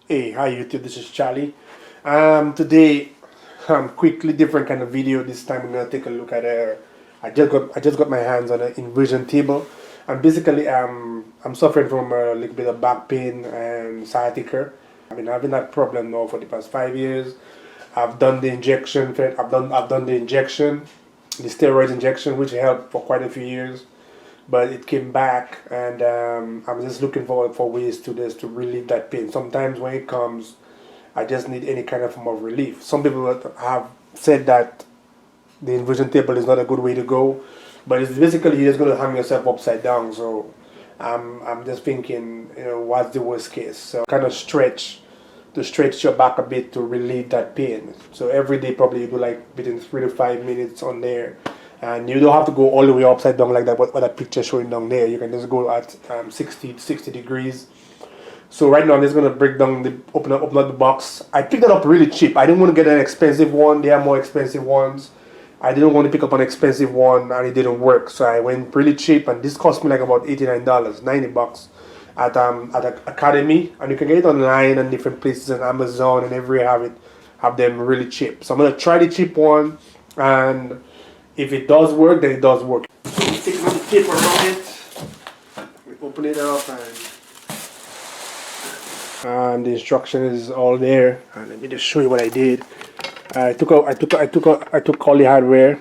Hey, hi YouTube, this is Charlie. Today, quickly different kind of video. This time I'm gonna take a look at I just got my hands on an inversion table, and basically I'm suffering from a little bit of back pain and sciatica. I've been having that problem now for the past 5 years. I've done the injection. I've done the injection, the steroid injection, which helped for quite a few years, but it came back, and I'm just looking for ways to this to relieve that pain. Sometimes when it comes, I just need any kind of form of relief. Some people have said that the inversion table is not a good way to go, but it's basically you're just going to hang yourself upside down. So I'm just thinking, what's the worst case? So kind of stretch your back a bit to relieve that pain. So every day probably you do like between 3 to 5 minutes on there, and you don't have to go all the way upside down like that. What that picture showing down there, you can just go at 60 degrees. So right now I'm just gonna break down open up the box. I picked it up really cheap. I didn't want to get an expensive one. There are more expensive ones. I didn't want to pick up an expensive one and it didn't work. So I went really cheap, and this cost me like about $89, $90 at an academy, and you can get it online and different places on Amazon and everywhere have them really cheap. So I'm gonna try the cheap one, and if it does work, then it does work. So we take the tape around it. We open it up, and the instruction is all there. And let me just show you what I did. I took all the hardware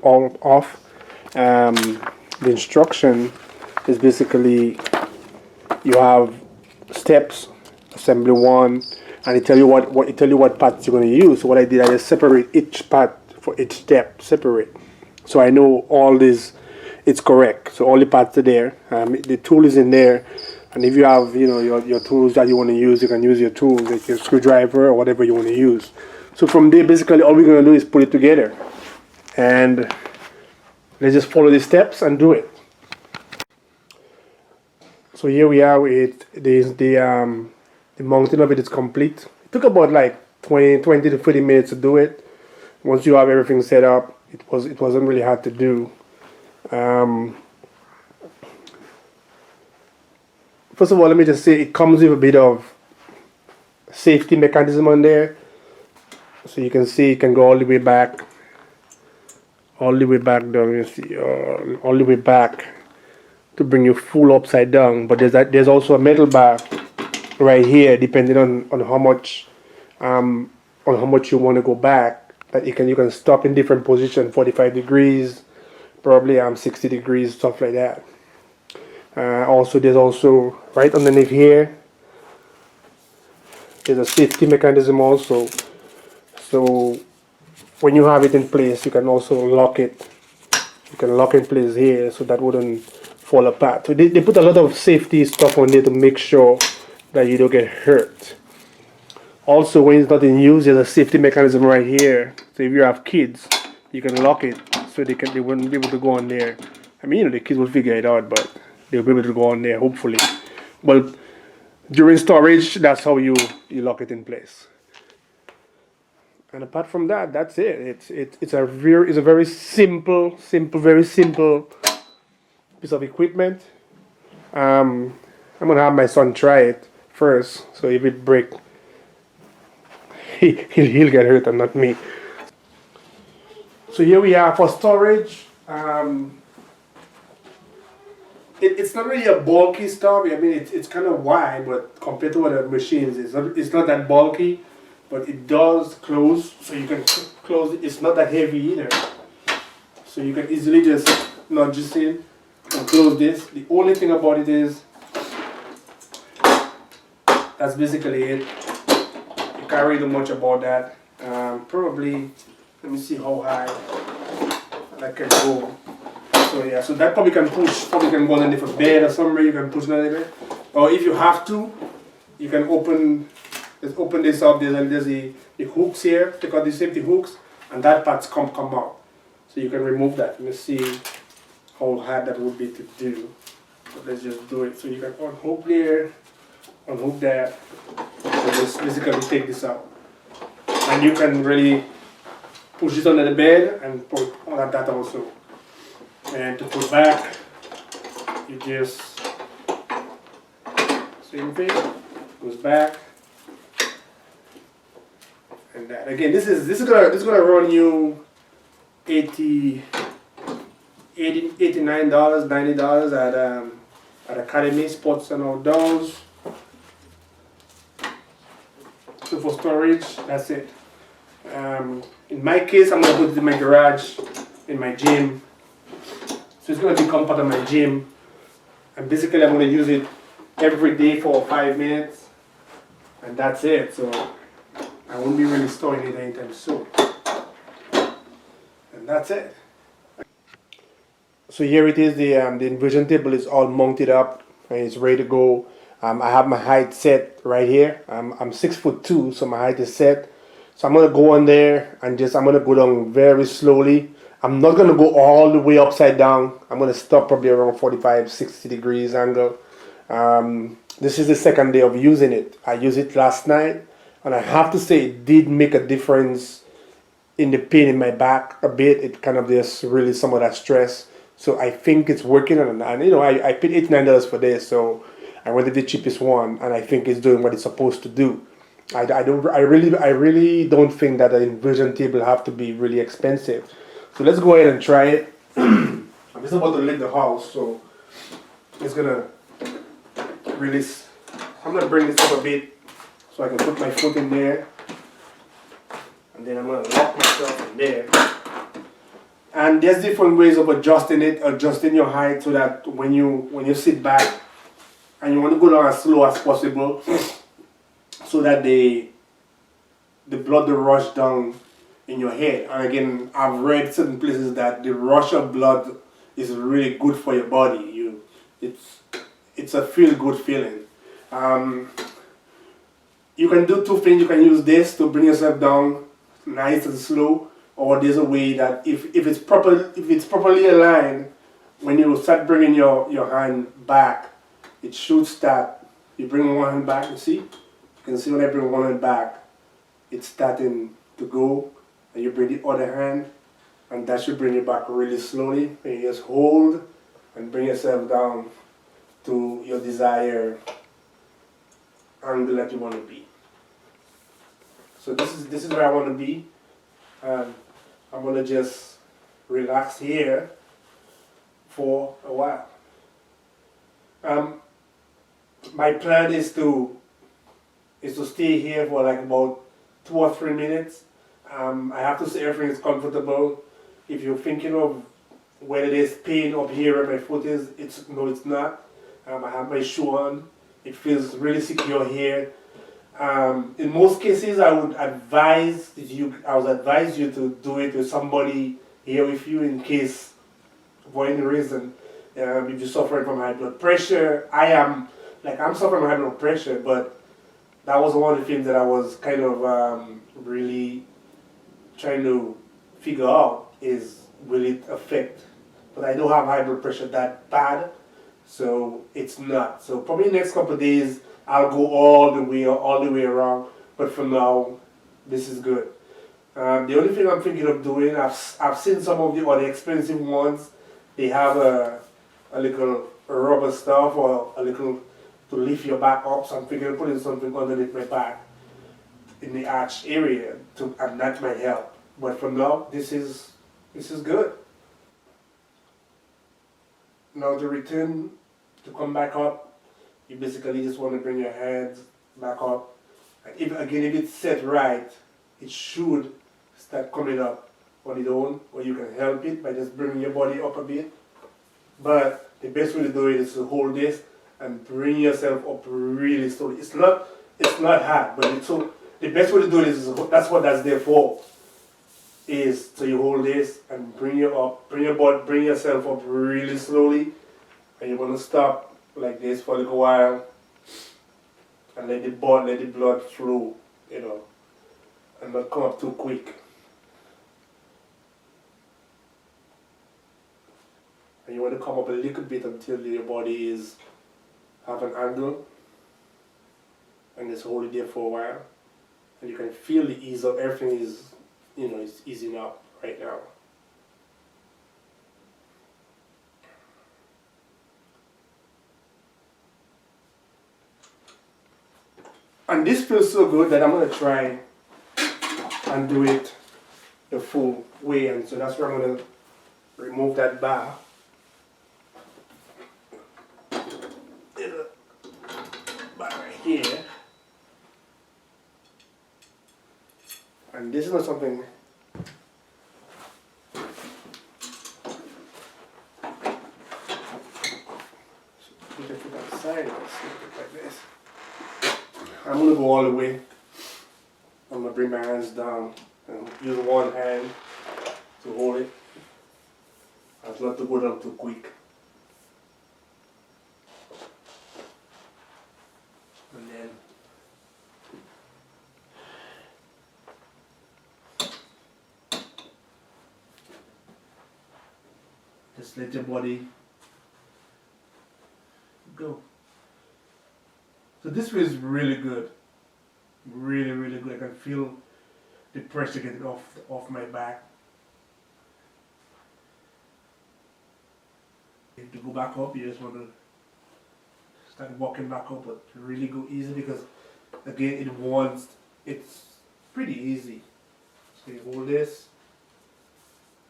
all off. The instruction is basically you have steps, assembly one, and it tell you what parts you're going to use. So what I did, I just separate each part for each step separate, so I know all this it's correct. So all the parts are there. The tool is in there, and if you have your tools that you want to use, you can use your tools like your screwdriver or whatever you want to use. So from there, basically all we're going to do is put it together, and let's just follow the steps and do it. So here we are with the mounting of it is complete. It took about like 20 to 30 minutes to do it. Once you have everything set up, it wasn't really hard to do. First of all, let me just say it comes with a bit of safety mechanism on there. So you can see it can go all the way back down. You see, all the way back to bring you full upside down. But there's also a metal bar right here, depending on how much you want to go back. That you can stop in different positions, 45 degrees, probably 60 degrees, stuff like that. Also, there's also right underneath here, there's a safety mechanism also. So when you have it in place, you can also lock it. You can lock in place here so that wouldn't fall apart. So they put a lot of safety stuff on there to make sure that you don't get hurt. Also, when it's not in use, there's a safety mechanism right here. So if you have kids, you can lock it so they wouldn't be able to go on there. I mean, the kids will figure it out, but they'll be able to go on there hopefully. But during storage, that's how you lock it in place. And apart from that, that's it. It's a very simple piece of equipment. I'm gonna have my son try it first. So if it breaks, he'll get hurt and not me. So here we are for storage. It's not really a bulky stuff. I mean, it's kind of wide, but compared to other machines, it's not that bulky, but it does close. So you can close it. It's not that heavy either. So you can easily just nudge this in and close this. The only thing about it is, that's basically it. You can't really do much about that. Probably, let me see how high I can go. So yeah, so that probably can go underneath a bed or somewhere. You can push it underneath it. Or if you have to, you can open this up. There's the hooks here. Take out the safety hooks, and that part's come out. So you can remove that. Let me see how hard that would be to do. So let's just do it. So you can unhook there, unhook that, and just basically take this out. And you can really push it under the bed and put all of that also. And to put back, you just same thing, goes back, that. Again, this is gonna run you 80 $89, $90 at Academy Sports and Outdoors. So for storage, that's it. In my case, I'm gonna put it in my garage, in my gym. So it's gonna become part of my gym, and basically I'm gonna use it every day for 5 minutes, and that's it. So I won't be really storing it anytime soon, and that's it. So here it is. The inversion table is all mounted up and it's ready to go. I have my height set right here. I'm 6'2", so my height is set. So I'm gonna go on there and I'm gonna go down very slowly. I'm not gonna go all the way upside down. I'm gonna stop probably around 45, 60 degrees angle. This is the second day of using it. I used it last night, and I have to say it did make a difference in the pain in my back a bit. It kind of just really some of that stress. So I think it's working, and I paid $89 for this, so I went to the cheapest one, and I think it's doing what it's supposed to do. I really don't think that an inversion table have to be really expensive. So let's go ahead and try it. I'm just about to leave the house, so it's gonna release. I'm gonna bring this up a bit so I can put my foot in there, and then I'm gonna lock myself in there. And there's different ways of adjusting it, adjusting your height so that when you sit back and you want to go down as slow as possible, so that the blood will rush down in your head. And again, I've read certain places that the rush of blood is really good for your body. It's a feel good feeling. You can do two things. You can use this to bring yourself down nice and slow, or there's a way that if it's properly aligned, when you start bringing your hand back, it should start. You bring one hand back, you can see when I bring one hand back, it's starting to go, and you bring the other hand, and that should bring you back really slowly, and you just hold and bring yourself down to your desired angle that you want to be. So this is where I want to be. I'm gonna just relax here for a while. My plan is to stay here for like about 2 or 3 minutes. I have to say everything is comfortable. If you're thinking of whether there's pain up here where my foot is, it's not. I have my shoe on. It feels really secure here. In most cases, I would advise you to do it with somebody here with you in case, for any reason, if you're suffering from high blood pressure. I'm suffering from high blood pressure, but that was one of the things that I was kind of really trying to figure out is, will it affect? But I don't have high blood pressure that bad, so it's not. So probably the next couple of days, I'll go all the way around, but for now, this is good. The only thing I'm thinking of doing, I've seen some of the other expensive ones. They have a little rubber stuff or a little to lift your back up. So I'm thinking of putting something underneath my back in the arch area, and that might help. But for now, this is good. Now to come back up. You basically just want to bring your hands back up. And if it's set right, it should start coming up on its own, or you can help it by just bringing your body up a bit. But the best way to do it is to hold this and bring yourself up really slowly. It's not hard, but the best way to do it is that's what that's there for. Is so you hold this and bring yourself up really slowly, and you want to stop like this for a little while and let the blood flow, and not come up too quick. And you want to come up a little bit until your body is have an angle, and just hold it there for a while, and you can feel the ease of everything is it's easing up right now. And this feels so good that I'm going to try and do it the full way. And so that's where I'm going to remove that bar. There's a bar right here. And this is not something put it aside, like this. I'm gonna go all the way. I'm gonna bring my hands down and use one hand to hold it. As not to go down too quick. And then just let your body go. So this way is really good. Really, really good. I can feel the pressure getting off my back. If you go back up, you just want to start walking back up, but really go easy because again it's pretty easy. So you hold this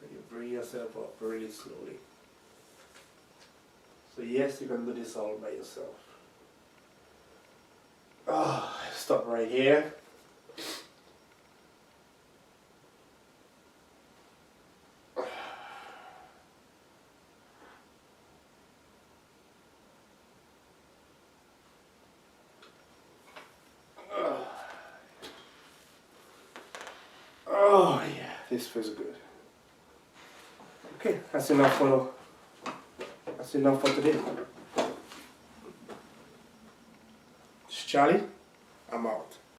and you bring yourself up really slowly. So yes, you can do this all by yourself. Stop right here. Oh yeah, this feels good. Okay, that's enough for today. It's Charlie. I'm out.